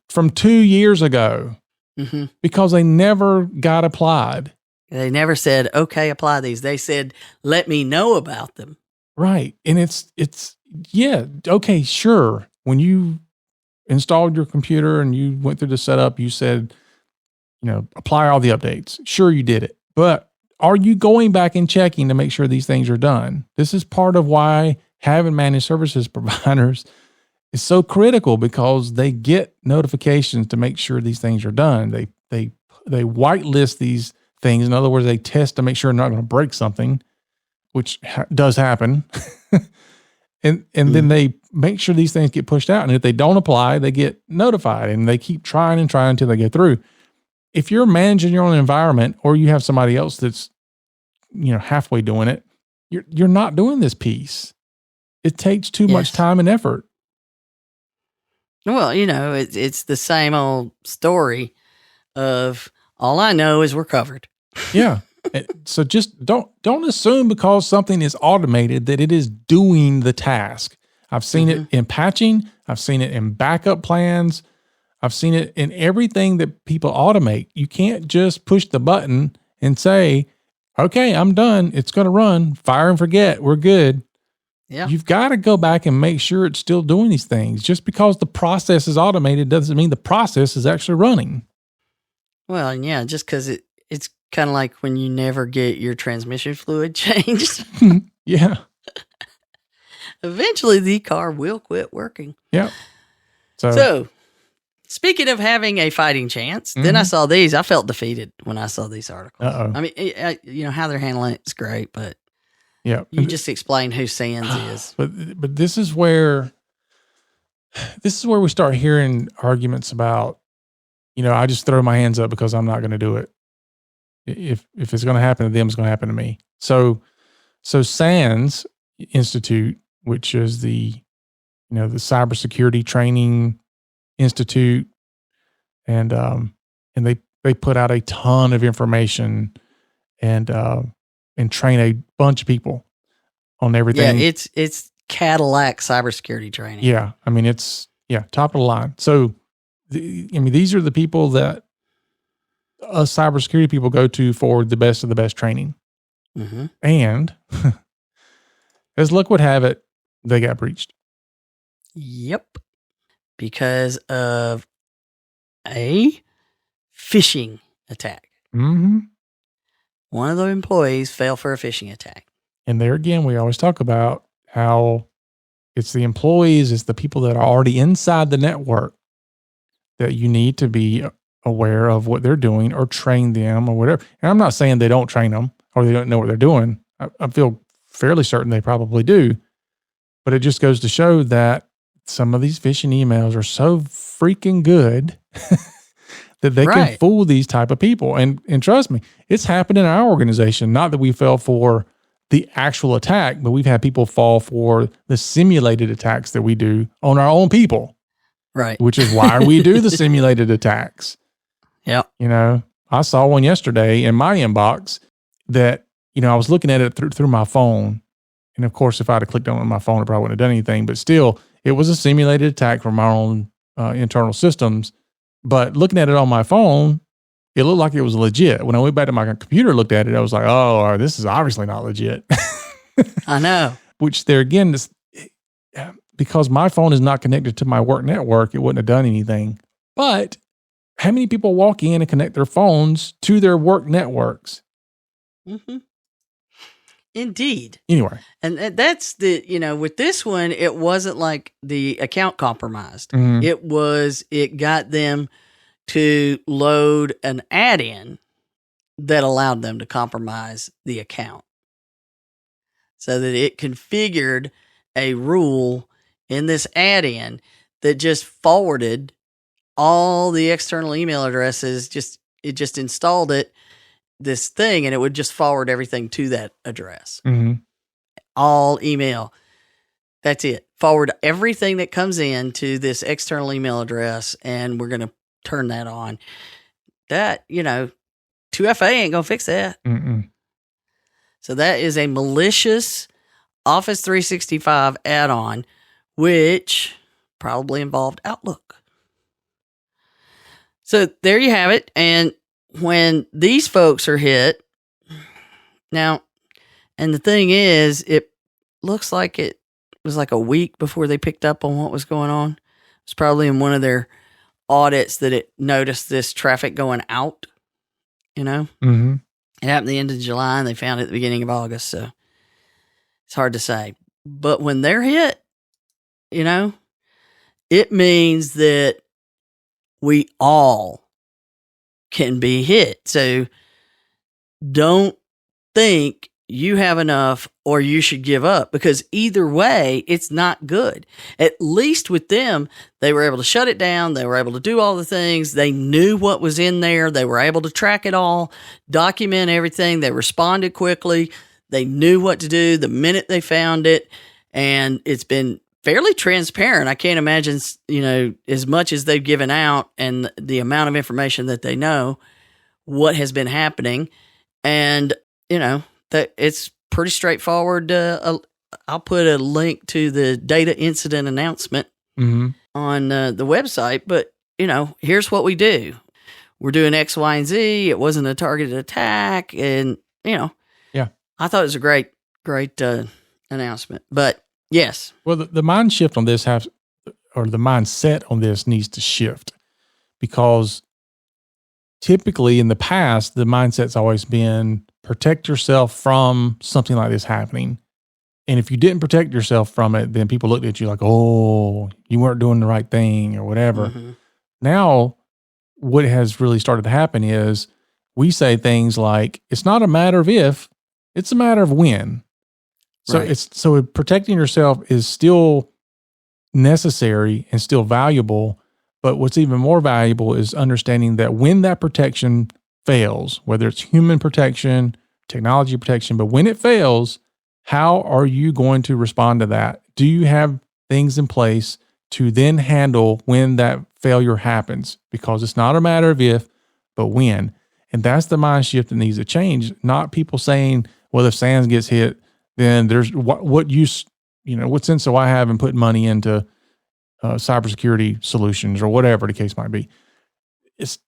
from 2 years ago because they never got applied. They never said, okay, apply these. They said, let me know about them. Right. And it's yeah, okay, sure. When you installed your computer and you went through the setup, you said, apply all the updates. Sure, you did it. But are you going back and checking to make sure these things are done? This is part of why having managed services providers is so critical, because they get notifications to make sure these things are done. They whitelist these things. In other words, they test to make sure they're not going to break something, which does happen. and then they make sure these things get pushed out. And if they don't apply, they get notified, and they keep trying and trying until they get through. If you're managing your own environment, or you have somebody else that's, halfway doing it, you're not doing this piece. It takes too much time and effort. Well, it's the same old story of all I know is we're covered. Yeah. So just don't assume because something is automated that it is doing the task. I've seen it in patching. I've seen it in backup plans. I've seen it in everything that people automate. You can't just push the button and say, okay, I'm done. It's going to run. Fire and forget. We're good. Yeah. You've got to go back and make sure it's still doing these things. Just because the process is automated doesn't mean the process is actually running. Well, and yeah, just because it's kind of like when you never get your transmission fluid changed. Yeah. Eventually, the car will quit working. Yeah. So speaking of having a fighting chance, then I saw these. I felt defeated when I saw these articles. Uh-oh. I mean, how they're handling it is great, but yeah, you just explain who Sands is. But this is where we start hearing arguments about, I just throw my hands up because I'm not going to do it. If it's going to happen to them, it's going to happen to me. So SANS Institute, which is the the Cybersecurity Training Institute, and they put out a ton of information and train a bunch of people on everything. Yeah, it's Cadillac cybersecurity training. Yeah, I mean it's top of the line. So these are the people that us cybersecurity people go to for the best of the best training. And as luck would have it, they got breached. Yep. Because of a phishing attack. One of the employees fell for a phishing attack. And there again, we always talk about how it's the employees, it's the people that are already inside the network that you need to be aware of what they're doing or train them or whatever. And I'm not saying they don't train them or they don't know what they're doing. I feel fairly certain they probably do. But it just goes to show that some of these phishing emails are so freaking good that they can fool these type of people. And trust me, it's happened in our organization. Not that we fell for the actual attack, but we've had people fall for the simulated attacks that we do on our own people. Right. Which is why we do the simulated attacks. Yeah. I saw one yesterday in my inbox that, I was looking at it through my phone. And of course, if I'd have clicked on it on my phone, it probably wouldn't have done anything. But still, it was a simulated attack from our own internal systems. But looking at it on my phone, it looked like it was legit. When I went back to my computer and looked at it, I was like, oh, this is obviously not legit. I know. Which there again, because my phone is not connected to my work network, it wouldn't have done anything. But how many people walk in and connect their phones to their work networks? Mm-hmm. Indeed. Anyway. And that's with this one, it wasn't like the account compromised. Mm-hmm. It got them to load an add-in that allowed them to compromise the account. So that it configured a rule in this add-in that just forwarded all the external email addresses. It just installed this thing, and it would just forward everything to that address. Mm-hmm. All email. That's it. Forward everything that comes in to this external email address, and we're going to turn that on. That, 2FA ain't going to fix that. Mm-mm. So that is a malicious Office 365 add-on, which probably involved Outlook. So there you have it. And when these folks are hit, now, and the thing is, it looks like it was like a week before they picked up on what was going on. It's probably in one of their audits that it noticed this traffic going out, Mm-hmm. It happened at the end of July, and they found it at the beginning of August, so it's hard to say. But when they're hit, it means that we all can be hit. So don't think you have enough or you should give up, because either way, it's not good. At least with them, they were able to shut it down. They were able to do all the things. They knew what was in there. They were able to track it all, document everything. They responded quickly. They knew what to do the minute they found it. And it's been fairly transparent. I can't imagine, as much as they've given out and the amount of information that they know, what has been happening. And, that it's pretty straightforward. I'll put a link to the data incident announcement on the website, but here's what we do. We're doing X, Y, and Z. It wasn't a targeted attack. And, yeah, I thought it was a great announcement, but yes. Well, the mind shift on this the mindset on this needs to shift, because typically in the past, the mindset's always been protect yourself from something like this happening. And if you didn't protect yourself from it, then people looked at you like, oh, you weren't doing the right thing or whatever. Mm-hmm. Now, what has really started to happen is we say things like, it's not a matter of if, it's a matter of when. So right. So protecting yourself is still necessary and still valuable. But what's even more valuable is understanding that when that protection fails, whether it's human protection, technology protection, but when it fails, how are you going to respond to that? Do you have things in place to then handle when that failure happens? Because it's not a matter of if, but when. And that's the mind shift that needs to change. Not people saying, well, if SANS gets hit, then there's what use, what sense do I have in putting money into cybersecurity solutions or whatever the case might be. It's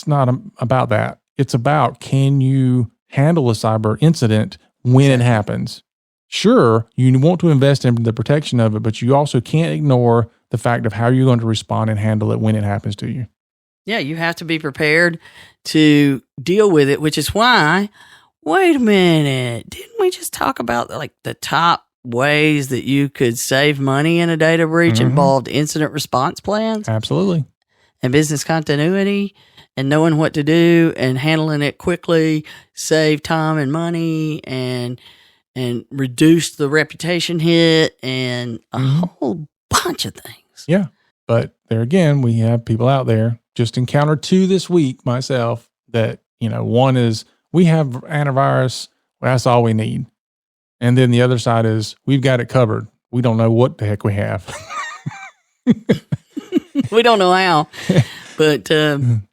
not about that. It's about, can you handle a cyber incident when it happens? Sure, you want to invest in the protection of it, but you also can't ignore the fact of how you're going to respond and handle it when it happens to you. Yeah, you have to be prepared to deal with it, which is why, wait a minute, didn't we just talk about the top ways that you could save money in a data breach involved incident response plans? Absolutely. And business continuity and knowing what to do and handling it quickly, save time and money and reduce the reputation hit and a whole bunch of things. Yeah. But there again, we have people out there, just encountered 2 this week myself, that, one is we have antivirus. Well, that's all we need. And then the other side is we've got it covered. We don't know what the heck we have. We don't know how, But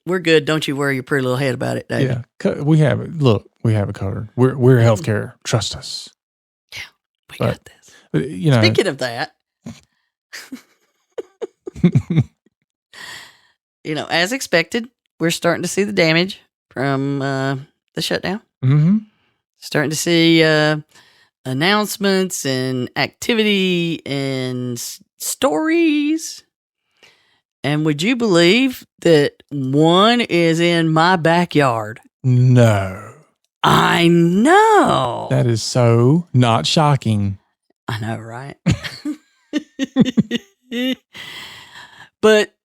we're good. Don't you worry your pretty little head about it, David. Yeah, we have it. Look, we have it covered. We're healthcare. Trust us. Yeah, we got this. Speaking of that, as expected, we're starting to see the damage from the shutdown. Mm-hmm. Starting to see announcements and activity and stories. And would you believe that one is in my backyard? No. I know. That is so not shocking. I know, right? But,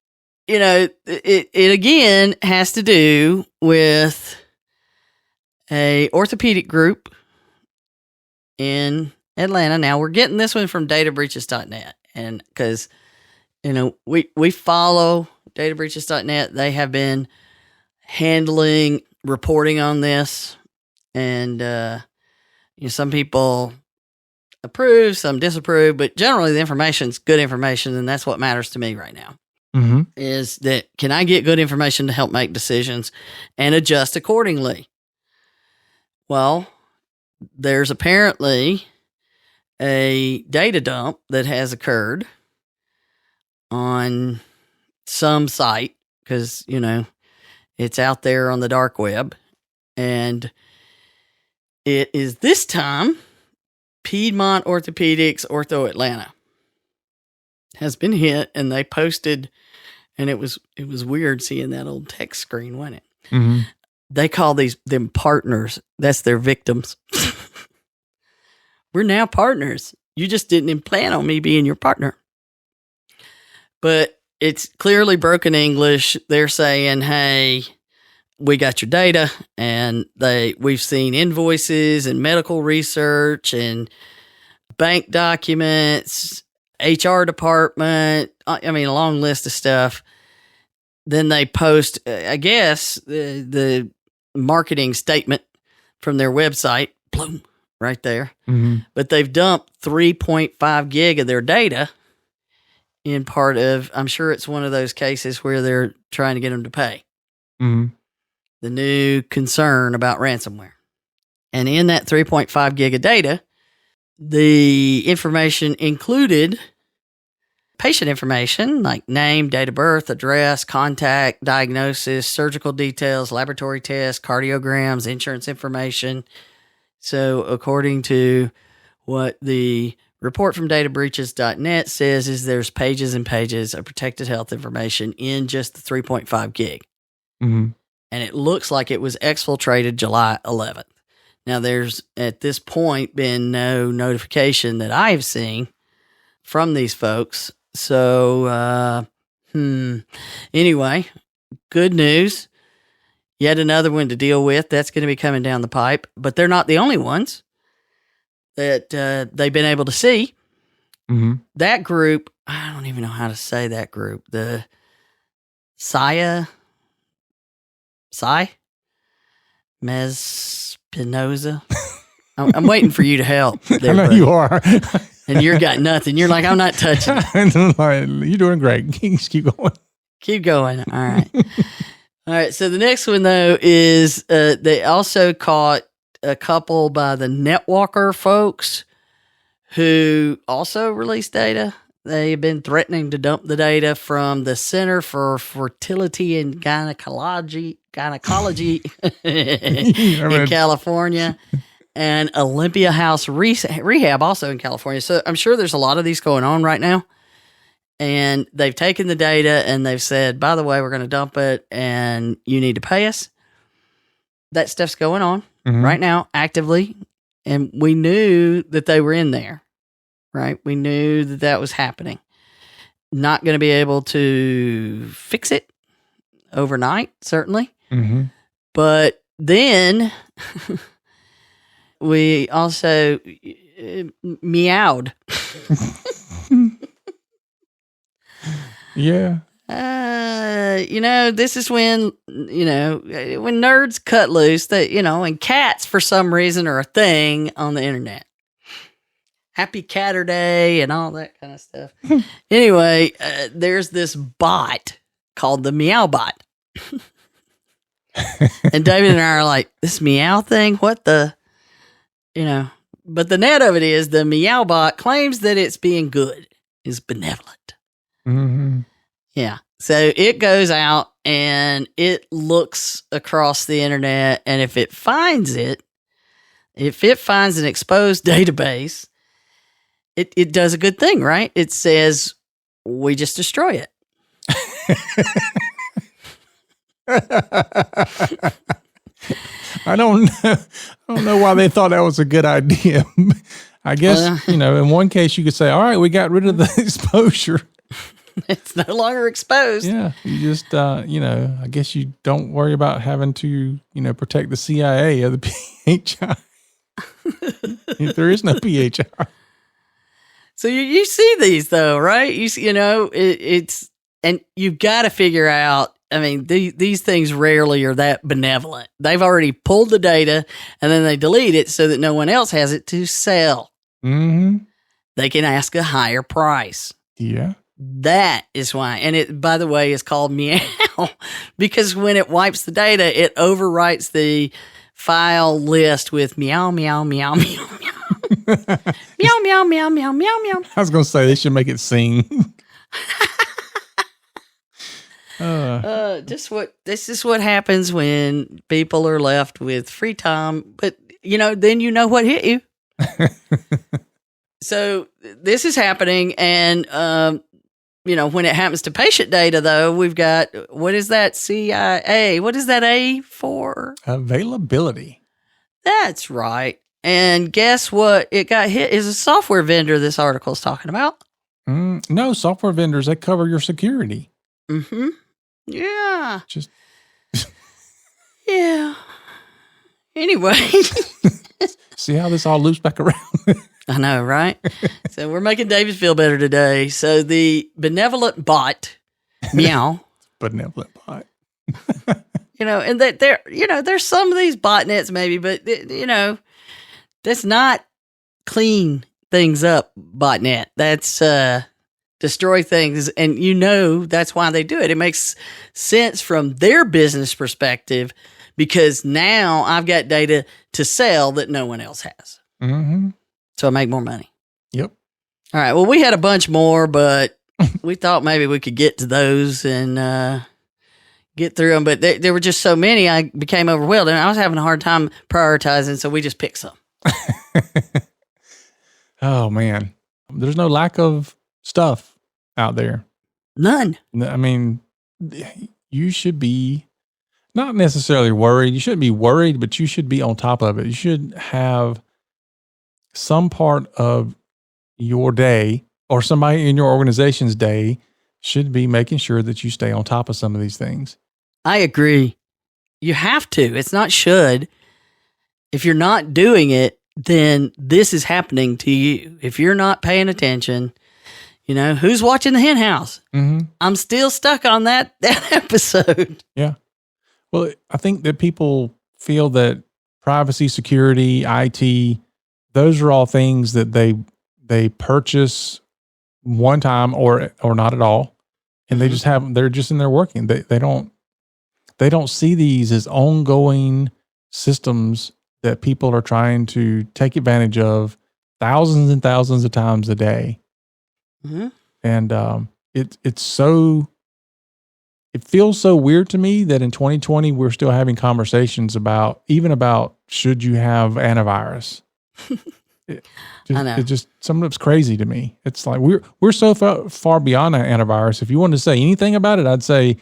it again has to do with a orthopedic group in Atlanta. Now, we're getting this one from databreaches.net. And because, we follow databreaches.net. They have been handling reporting on this. And, some people approve, some disapprove, but generally the information's good information, and that's what matters to me right now. Mm-hmm. Is that can I get good information to help make decisions and adjust accordingly? Well, there's apparently a data dump that has occurred on some site because, it's out there on the dark web, and it is this time Piedmont Orthopedics Ortho Atlanta has been hit, and they posted, and it was weird seeing that old text screen, wasn't it? Mm-hmm. They call them partners. That's their victims. We're now partners. You just didn't plan on me being your partner. But it's clearly broken English. They're saying, hey, we got your data, and we've seen invoices and medical research and bank documents, HR department, a long list of stuff. Then they post, I guess, the marketing statement from their website, boom, right there. Mm-hmm. But they've dumped 3.5 gig of their data in part of, I'm sure it's one of those cases where they're trying to get them to pay. Mm-hmm. The new concern about ransomware. And in that 3.5 gig of data, the information included patient information like name, date of birth, address, contact, diagnosis, surgical details, laboratory tests, cardiograms, insurance information. So according to what the report from databreaches.net says is there's pages and pages of protected health information in just the 3.5 gig. Mm-hmm. And it looks like it was exfiltrated July 11th. Now, there's at this point been no notification that I have seen from these folks. So, anyway, good news. Yet another one to deal with. That's going to be coming down the pipe. But they're not the only ones that they've been able to see. Mm-hmm. That group, I don't even know how to say that group. The Mespinoza. I'm waiting for you to help. There, I know buddy. you are. And you've got nothing. You're like, I'm not touching it. You're doing great. Just keep going. Keep going. All right. All right. So the next one, though, is they also caught a couple by the Netwalker folks who also released data. They've been threatening to dump the data from the Center for Fertility and Gynecology in California and Olympia House Rehab also in California. So I'm sure there's a lot of these going on right now. And they've taken the data and they've said, by the way, we're going to dump it and you need to pay us. That stuff's going on right now actively. And we knew that they were in there, right? We knew that that was happening. Not going to be able to fix it overnight, certainly. Mm-hmm. But then we also meowed. Yeah. This is when nerds cut loose, that, and cats for some reason are a thing on the internet. Happy Catter Day and all that kind of stuff. Anyway, there's this bot called the Meow Bot. And David and I are like, this Meow thing, what the, but the net of it is the Meow Bot claims that it's being good, is benevolent. Mm-hmm. Yeah. So it goes out and it looks across the internet, and if it finds an exposed database, it does a good thing, right? It says, we just destroy it. I don't know why they thought that was a good idea. I guess, in one case you could say, all right, we got rid of the exposure. It's no longer exposed. Yeah. You just, I guess you don't worry about having to, protect the CIA or the PHI. If there is no PHI. So you see these though, right? You see, it's, and you've got to figure out, I mean, these things rarely are that benevolent. They've already pulled the data and then they delete it so that no one else has it to sell. Mm-hmm. They can ask a higher price. Yeah. That is why. And it, by the way, is called Meow because when it wipes the data, it overwrites the file list with meow, meow, meow, meow, meow. Meow, meow, meow, meow, meow, meow. I was going to say they should make it sing. This is what happens when people are left with free time, but then you know what hit you. So this is happening, and when it happens to patient data, though, we've got, what is that? CIA. What is that A for? Availability. That's right. And guess what? It got hit is a software vendor this article is talking about. No, software vendors, they cover your security. Mm-hmm. Yeah. Just yeah. Anyway. See how this all loops back around? I know, right? So we're making David feel better today. So the benevolent bot, Meow. Benevolent bot. And that there's some of these botnets maybe, but that's not clean things up botnet. That's destroy things. And that's why they do it. It makes sense from their business perspective because now I've got data to sell that no one else has. Mm-hmm. So I make more money. Yep. All right. Well, we had a bunch more, but we thought maybe we could get to those and get through them. But there were just so many, I became overwhelmed. And I was having a hard time prioritizing, so we just picked some. Oh, man. There's no lack of stuff out there. None. I mean, you should be not necessarily worried. You shouldn't be worried, but you should be on top of it. You should have some part of your day or somebody in your organization's day should be making sure that you stay on top of some of these things. I agree. You have to. It's not should. If you're not doing it, then this is happening to you. If you're not paying attention, who's watching the hen house? Mm-hmm. I'm still stuck on that episode. Yeah. Well, I think that people feel that privacy, security, IT, those are all things that they purchase one time or not at all. And they just they're just in there working. They don't see these as ongoing systems that people are trying to take advantage of thousands and thousands of times a day. Mm-hmm. And it feels so weird to me that in 2020, we're still having conversations about should you have antivirus? I know. It just, some of it's crazy to me. It's like, we're so far beyond antivirus. If you wanted to say anything about it, I'd say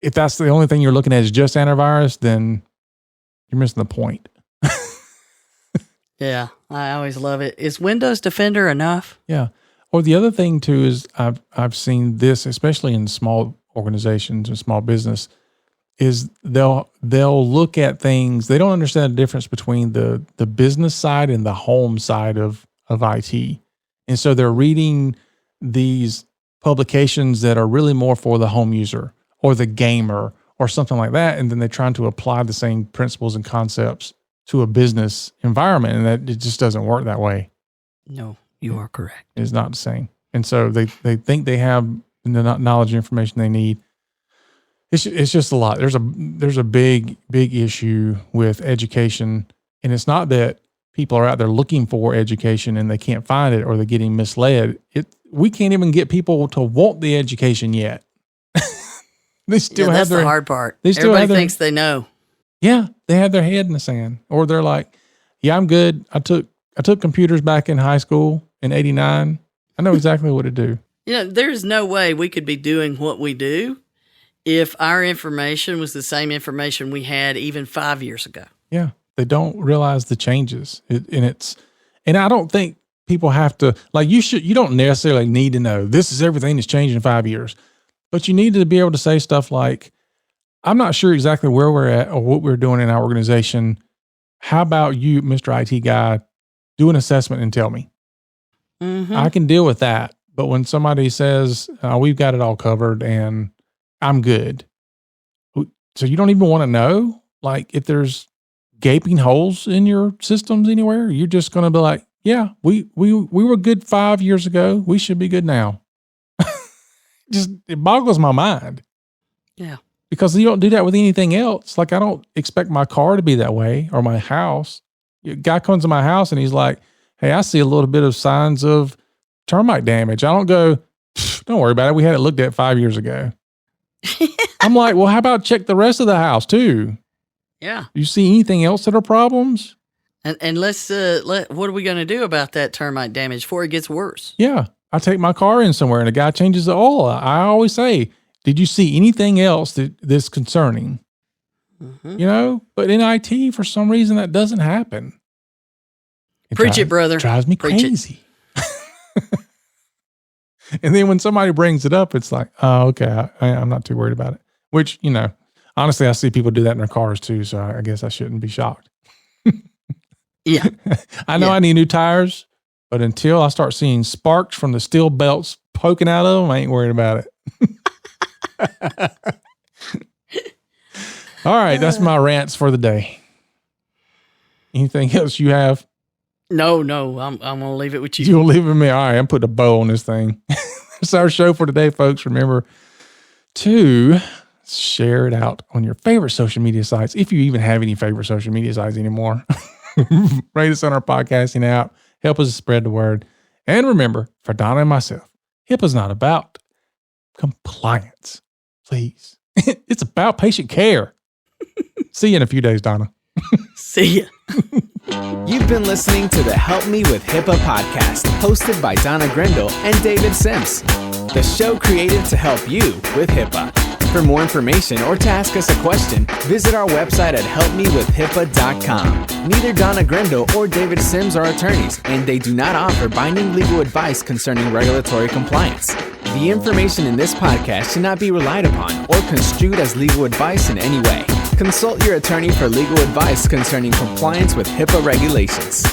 if that's the only thing you're looking at is just antivirus, then you're missing the point. Yeah. I always love it. Is Windows Defender enough? Yeah. Or the other thing too is I've seen this, especially in small organizations and small business, is they'll look at things. They don't understand the difference between the business side and the home side of IT. And so they're reading these publications that are really more for the home user or the gamer or something like that. And then they're trying to apply the same principles and concepts to a business environment. And that it just doesn't work that way. No, you are correct. It's not the same. And so they think they have the knowledge and information they need. It's just a lot. There's a big issue with education, and it's not that people are out there looking for education and they can't find it or they're getting misled. We can't even get people to want the education yet. They still have that's the hard part. Everybody thinks they know. Yeah, they have their head in the sand, or they're like, "Yeah, I'm good. I took computers back in high school in '89. I know exactly what to do." There's no way we could be doing what we do if our information was the same information we had even 5 years ago. Yeah, they don't realize the changes, and I don't think people have to You don't necessarily need to know this is everything that's changed in 5 years. But you need to be able to say stuff like, I'm not sure exactly where we're at or what we're doing in our organization. How about you, Mr. IT guy, do an assessment and tell me? Mm-hmm. I can deal with that. But when somebody says, we've got it all covered and I'm good. So you don't even want to know, if there's gaping holes in your systems anywhere, you're just going to be like, yeah, we were good 5 years ago. We should be good now. It boggles my mind. Yeah. Because you don't do that with anything else. I don't expect my car to be that way or my house. A guy comes to my house and he's like, hey, I see a little bit of signs of termite damage. I don't go, don't worry about it. We had it looked at 5 years ago. I'm like, well, how about check the rest of the house too? Yeah. You see anything else that are problems? And let's, what are we going to do about that termite damage before it gets worse? Yeah. I take my car in somewhere and the guy changes the oil. I always say, did you see anything else that's concerning? Mm-hmm. But in IT, for some reason, that doesn't happen. Preach it, brother. It drives me crazy. And then when somebody brings it up, it's like, oh, okay, I'm not too worried about it. Which, honestly, I see people do that in their cars too. So I guess I shouldn't be shocked. Yeah. I know I need new tires. But until I start seeing sparks from the steel belts poking out of them, I ain't worried about it. All right, that's my rants for the day. Anything else you have? No, I'm going to leave it with you. You'll leave it with me. All right, I'm putting a bow on this thing. That's our show for today, folks. Remember to share it out on your favorite social media sites, if you even have any favorite social media sites anymore. Rate us on our podcasting app. Help us spread the word. And remember, for Donna and myself, HIPAA's not about compliance. Please. It's about patient care. See you in a few days, Donna. See ya. You've been listening to the Help Me with HIPAA podcast, hosted by Donna Grindle and David Sims. The show created to help you with HIPAA. For more information or to ask us a question, visit our website at helpmewithhipaa.com. Neither Donna Grindle or David Sims are attorneys, and they do not offer binding legal advice concerning regulatory compliance. The information in this podcast should not be relied upon or construed as legal advice in any way. Consult your attorney for legal advice concerning compliance with HIPAA regulations.